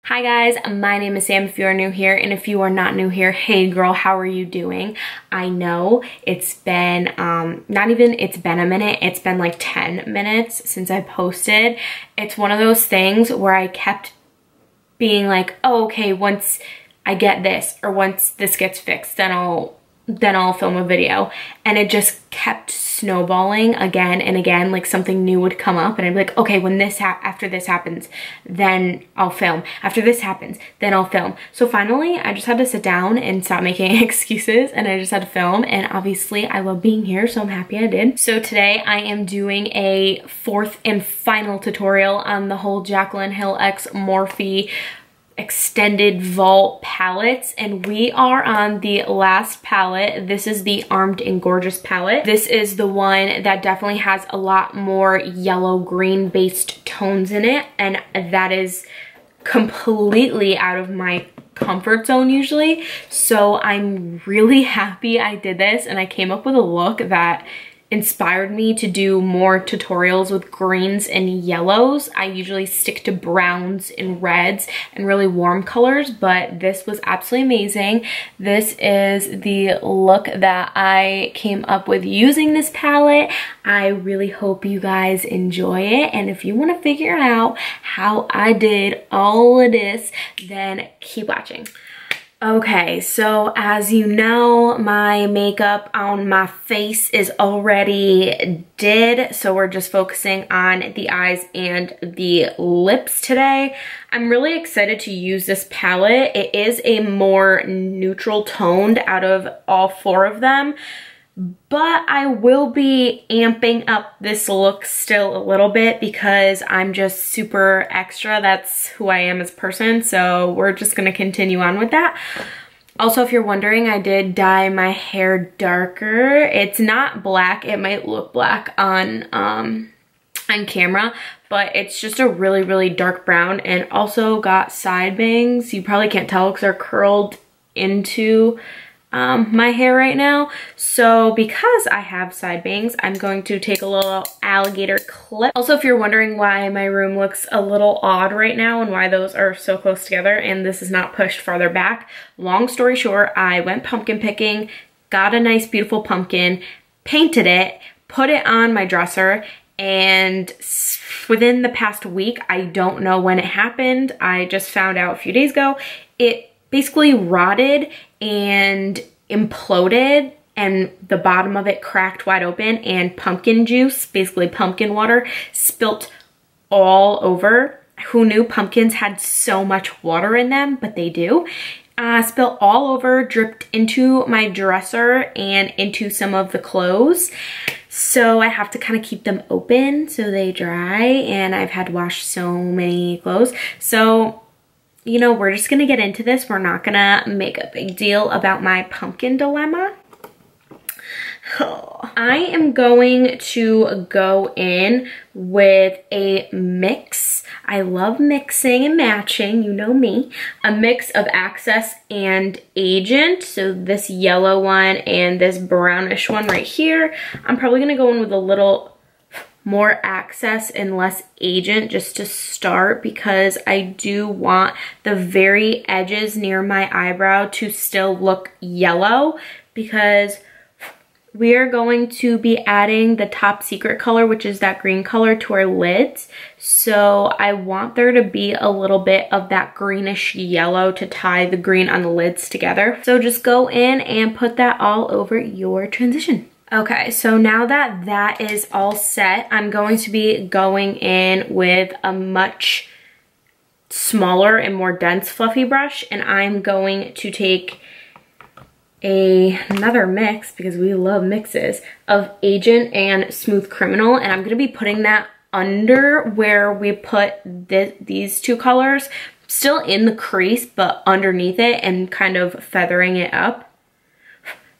Hi guys, my name is Sam if you are new here, and if you are not new here, hey girl, how are you doing? I know it's been, it's been a minute, it's been like 10 minutes since I posted. It's one of those things where I kept being like, oh, okay, once I get this, or once this gets fixed, then I'll film a video. And it just kept snowballing again and again, like something new would come up and I'd be like, okay, when after this happens, then I'll film. After this happens, then I'll film. So finally, I just had to sit down and stop making excuses, and I just had to film. And obviously I love being here, so I'm happy I did. So today I am doing a fourth and final tutorial on the whole JACLYN Hill X Morphe extended vault palettes, and we are on the last palette. This is the Armed and Gorgeous palette. This is the one that definitely has a lot more yellow green based tones in it, and that is completely out of my comfort zone usually. So I'm really happy I did this, and I came up with a look that inspired me to do more tutorials with greens and yellows. I usually stick to browns and reds and really warm colors, but this was absolutely amazing. This is the look that I came up with using this palette. I really hope you guys enjoy it, and if you want to figure out how I did all of this, then keep watching. Okay, so as you know, my makeup on my face is already did, so we're just focusing on the eyes and the lips today. I'm really excited to use this palette. It is a more neutral toned out of all four of them, but I will be amping up this look still a little bit because I'm just super extra. That's who I am as a person, so we're just gonna continue on with that. Also, if you're wondering, I did dye my hair darker. It's not black. It might look black on camera, but it's just a really, really dark brown, and also got side bangs. You probably can't tell because they're curled into my hair right now. So because I have side bangs, I'm going to take a little alligator clip. Also, if you're wondering why my room looks a little odd right now and why those are so close together and this is not pushed farther back, long story short, I went pumpkin picking, got a nice beautiful pumpkin, painted it, put it on my dresser, and within the past week, I don't know when it happened, I just found out a few days ago, it basically rotted and imploded, and the bottom of it cracked wide open, and pumpkin juice, basically pumpkin water, spilt all over. Who knew pumpkins had so much water in them, but they do. Spilt all over, dripped into my dresser and into some of the clothes. So I have to kind of keep them open so they dry, and I've had to wash so many clothes. So you know, we're just gonna get into this. We're not gonna make a big deal about my pumpkin dilemma. I am going to go in with a mix. I love mixing and matching, you know me. A mix of Access and Agent. So this yellow one and this brownish one right here. I'm probably gonna go in with a little more Access and less Agent just to start, because I do want the very edges near my eyebrow to still look yellow, because we are going to be adding the top secret color, which is that green color, to our lids. So I want there to be a little bit of that greenish yellow to tie the green on the lids together. So just go in and put that all over your transition. Okay, so now that that is all set, I'm going to be going in with a much smaller and more dense fluffy brush, and I'm going to take another mix, because we love mixes, of Agent and Smooth Criminal, and I'm going to be putting that under where we put these two colors, still in the crease, but underneath it, and kind of feathering it up.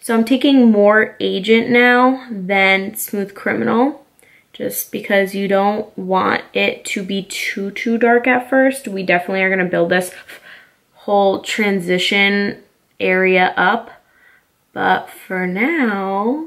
So I'm taking more Agent now than Smooth Criminal, just because you don't want it to be too dark at first. We definitely are gonna build this whole transition area up, but for now,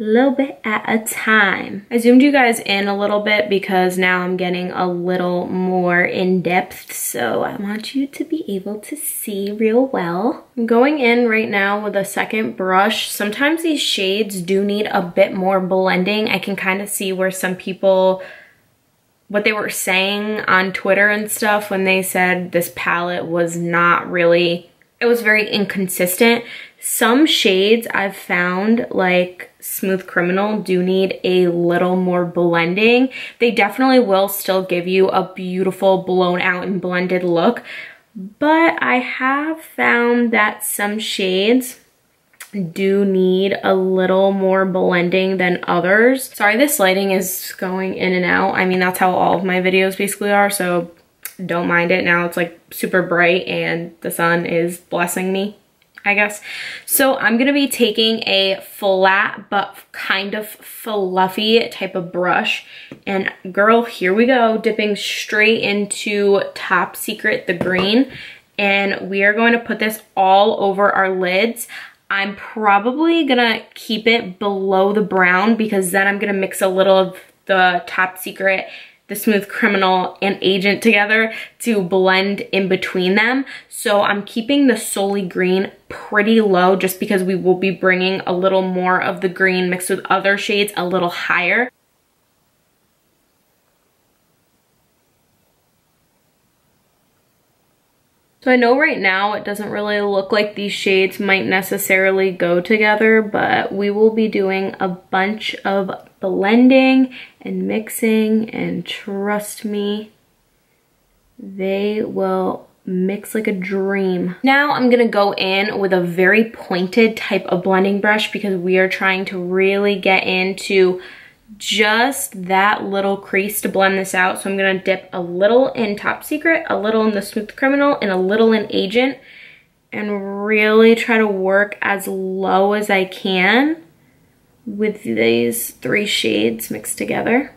little bit at a time. I zoomed you guys in a little bit because now I'm getting a little more in depth, so I want you to be able to see real well. I'm going in right now with a second brush. Sometimes these shades do need a bit more blending. I can kind of see where some people, what they were saying on Twitter and stuff when they said this palette was not really, it was very inconsistent. Some shades I've found, like Smooth Criminal, do need a little more blending. They definitely will still give you a beautiful blown out and blended look, but I have found that some shades do need a little more blending than others. Sorry, this lighting is going in and out. I mean, that's how all of my videos basically are, so don't mind it. Now it's like super bright and the sun is blessing me, I guess. So I'm gonna be taking a flat but kind of fluffy type of brush, and girl, here we go, dipping straight into Top Secret, the green, and we are going to put this all over our lids. I'm probably gonna keep it below the brown because then I'm gonna mix a little of the Top Secret, the Smooth Criminal, and Agent together to blend in between them. So I'm keeping the Solely Green pretty low just because we will be bringing a little more of the green mixed with other shades a little higher. So I know right now it doesn't really look like these shades might necessarily go together, but we will be doing a bunch of blending and mixing, and trust me, they will mix like a dream. Now I'm gonna go in with a very pointed type of blending brush because we are trying to really get into just that little crease to blend this out. So I'm gonna dip a little in Top Secret, a little in the Smooth Criminal, and a little in Agent, and really try to work as low as I can with these three shades mixed together.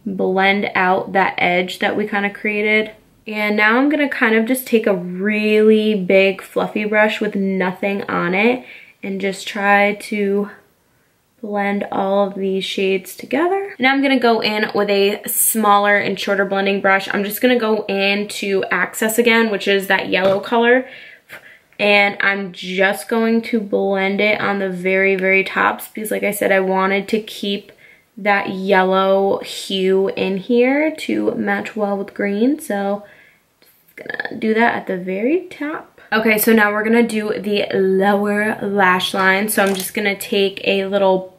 Blend out that edge that we kind of created. And now I'm gonna kind of just take a really big fluffy brush with nothing on it and just try to blend all of these shades together. Now I'm gonna go in with a smaller and shorter blending brush. I'm just gonna go into Access again, which is that yellow color, and I'm just going to blend it on the very, very tops because like I said, I wanted to keep that yellow hue in here to match well with green. So just gonna do that at the very top. Okay, so now we're gonna do the lower lash line. So I'm just gonna take a little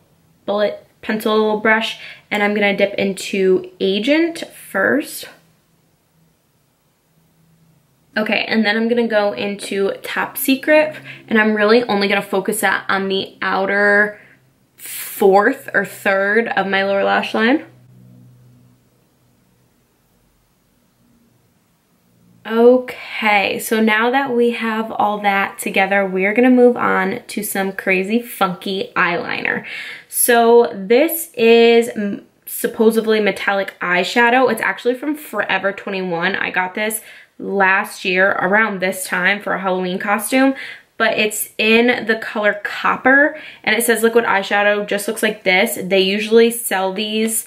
bullet pencil brush and I'm gonna dip into Agent first. Okay, and then I'm gonna go into Top Secret, and I'm really only gonna focus that on the outer fourth or third of my lower lash line. Okay, so now that we have all that together, we're gonna move on to some crazy funky eyeliner. So this is supposedly metallic eyeshadow. It's actually from Forever 21. I got this last year around this time for a Halloween costume, but it's in the color Copper, and it says liquid eyeshadow, just looks like this. They usually sell these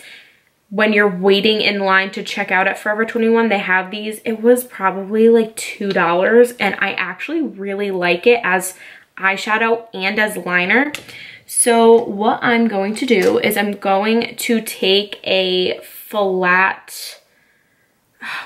when you're waiting in line to check out at Forever 21. They have these. It was probably like $2, and I actually really like it as eyeshadow and as liner. So what I'm going to do is I'm going to take a flat,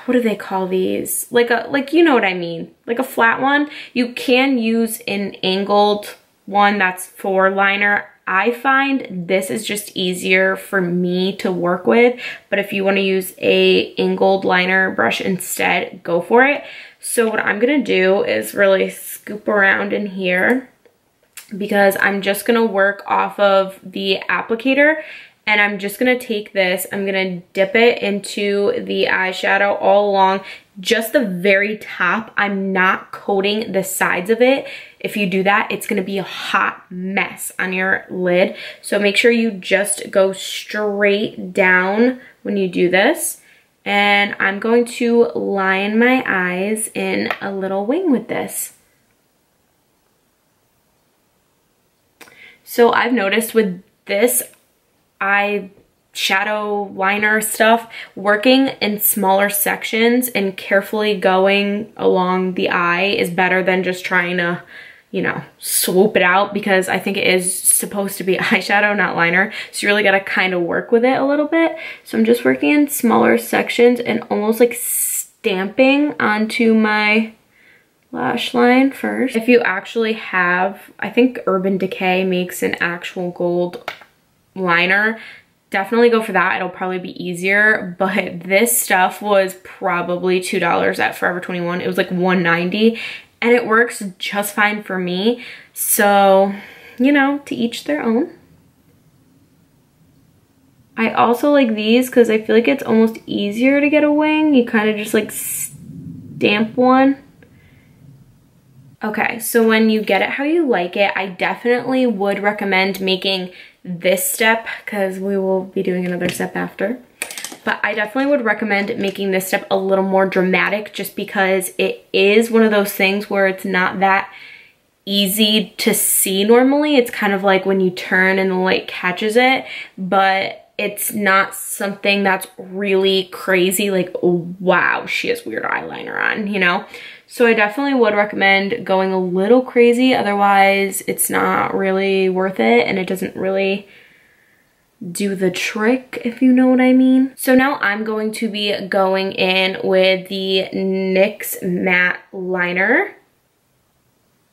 what do they call these? Like you know what I mean, like a flat one. You can use an angled one that's for liner. I find this is just easier for me to work with, but if you want to use a angled liner brush instead, go for it. So what I'm gonna do is really scoop around in here because I'm just gonna work off of the applicator, and I'm just gonna take this, I'm gonna dip it into the eyeshadow all along, just the very top. I'm not coating the sides of it. If you do that, it's gonna be a hot mess on your lid. So make sure you just go straight down when you do this. And I'm going to line my eyes in a little wing with this. So I've noticed with this eyeshadow liner stuff, working in smaller sections and carefully going along the eye is better than just trying to, you know, swoop it out, because I think it is supposed to be eyeshadow, not liner. So you really gotta kind of work with it a little bit. So I'm just working in smaller sections and almost like stamping onto my lash line first. If you actually have, I think Urban Decay makes an actual gold liner, definitely go for that. It'll probably be easier, but this stuff was probably $2 at Forever 21. It was like $1.90. And it works just fine for me. So, you know, to each their own. I also like these because I feel like it's almost easier to get a wing. You kind of just like stamp one. Okay, so when you get it how you like it, I definitely would recommend making this step, because we will be doing another step after. But I definitely would recommend making this step a little more dramatic, just because it is one of those things where it's not that easy to see normally. It's kind of like when you turn and the light catches it, but it's not something that's really crazy, like, oh, wow, she has weird eyeliner on, you know? So I definitely would recommend going a little crazy, otherwise it's not really worth it and it doesn't really do the trick, if you know what I mean. So now I'm going to be going in with the NYX matte liner.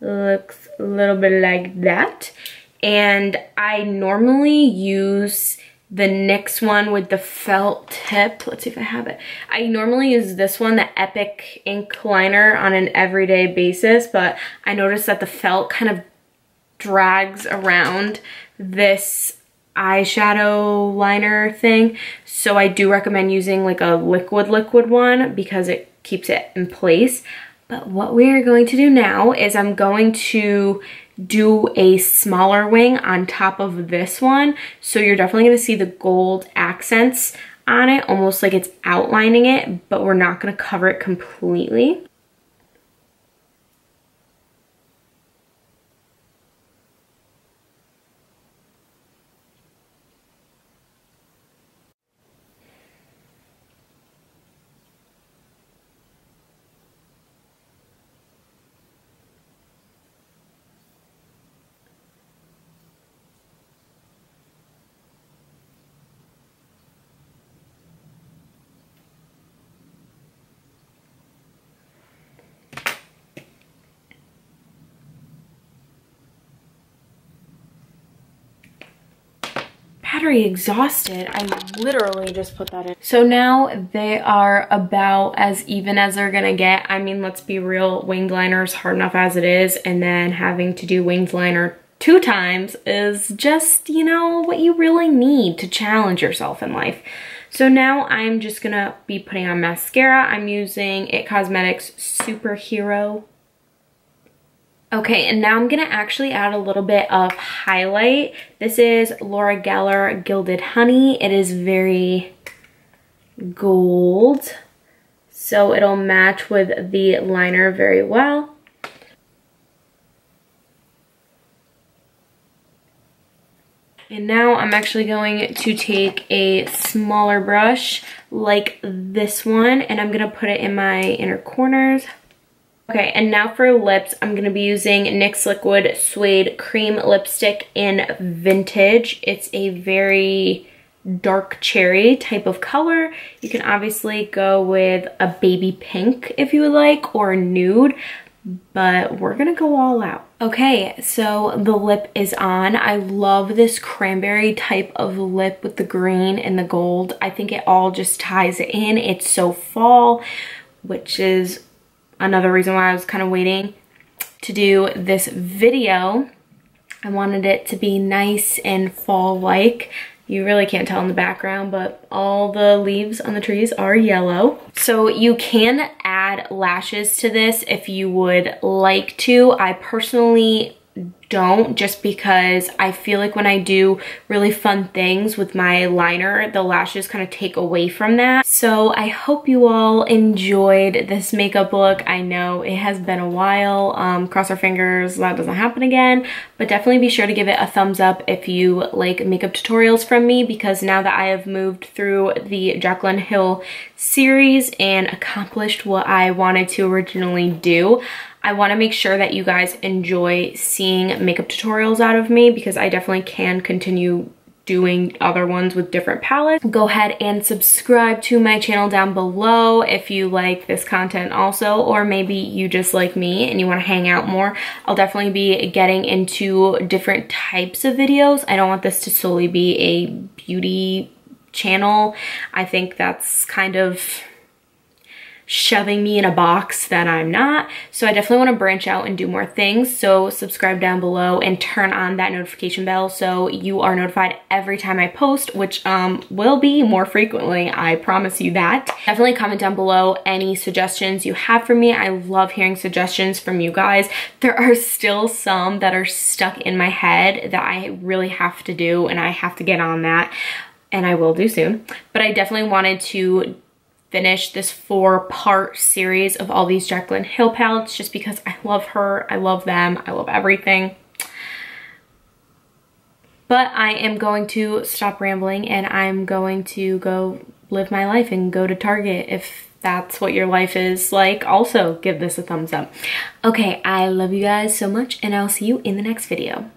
Looks a little bit like that. And I normally use the NYX one with the felt tip. Let's see if I have it. I normally use this one, the Epic ink liner, on an everyday basis, but I noticed that the felt kind of drags around this eyeshadow liner thing, so I do recommend using like a liquid one because it keeps it in place. But what we are going to do now is I'm going to do a smaller wing on top of this one, so you're definitely going to see the gold accents on it, almost like it's outlining it, but we're not going to cover it completely. Battery exhausted. I literally just put that in. So now they are about as even as they're gonna get. I mean, let's be real, winged liner is hard enough as it is, and then having to do winged liner 2 times is just, you know, what you really need to challenge yourself in life. So now I'm just gonna be putting on mascara. I'm using It Cosmetics Superhero. Okay, and now I'm gonna actually add a little bit of highlight. This is Laura Geller Gilded Honey. It is very gold, so it'll match with the liner very well. And now I'm actually going to take a smaller brush like this one, and I'm gonna put it in my inner corners. Okay, and now for lips, I'm going to be using NYX Liquid Suede Cream Lipstick in Vintage. It's a very dark cherry type of color. You can obviously go with a baby pink if you would like, or nude, but we're going to go all out. Okay, so the lip is on. I love this cranberry type of lip with the green and the gold. I think it all just ties it in. It's so fall, which is another reason why I was kind of waiting to do this video. I wanted it to be nice and fall-like. You really can't tell in the background, but all the leaves on the trees are yellow. So you can add lashes to this if you would like to. I personally don't, just because I feel like when I do really fun things with my liner, the lashes kind of take away from that. So I hope you all enjoyed this makeup look. I know it has been a while. Cross our fingers that doesn't happen again, but definitely be sure to give it a thumbs up if you like makeup tutorials from me, because now that I have moved through the JACLYN Hill series and accomplished what I wanted to originally do, I want to make sure that you guys enjoy seeing makeup tutorials out of me, because I definitely can continue doing other ones with different palettes. Go ahead and subscribe to my channel down below if you like this content also, or maybe you just like me and you want to hang out more. I'll definitely be getting into different types of videos. I don't want this to solely be a beauty channel. I think that's kind of shoving me in a box that I'm not. So I definitely want to branch out and do more things. So subscribe down below and turn on that notification bell so you are notified every time I post, which will be more frequently, I promise you that. Definitely comment down below any suggestions you have for me. I love hearing suggestions from you guys. There are still some that are stuck in my head that I really have to do, and I have to get on that, and I will do soon. But I definitely wanted to finish this 4-part series of all these JACLYN Hill palettes, just because I love her, I love them, I love everything. But I am going to stop rambling, and I'm going to go live my life and go to Target. If that's what your life is like, also give this a thumbs up. Okay, I love you guys so much, and I'll see you in the next video.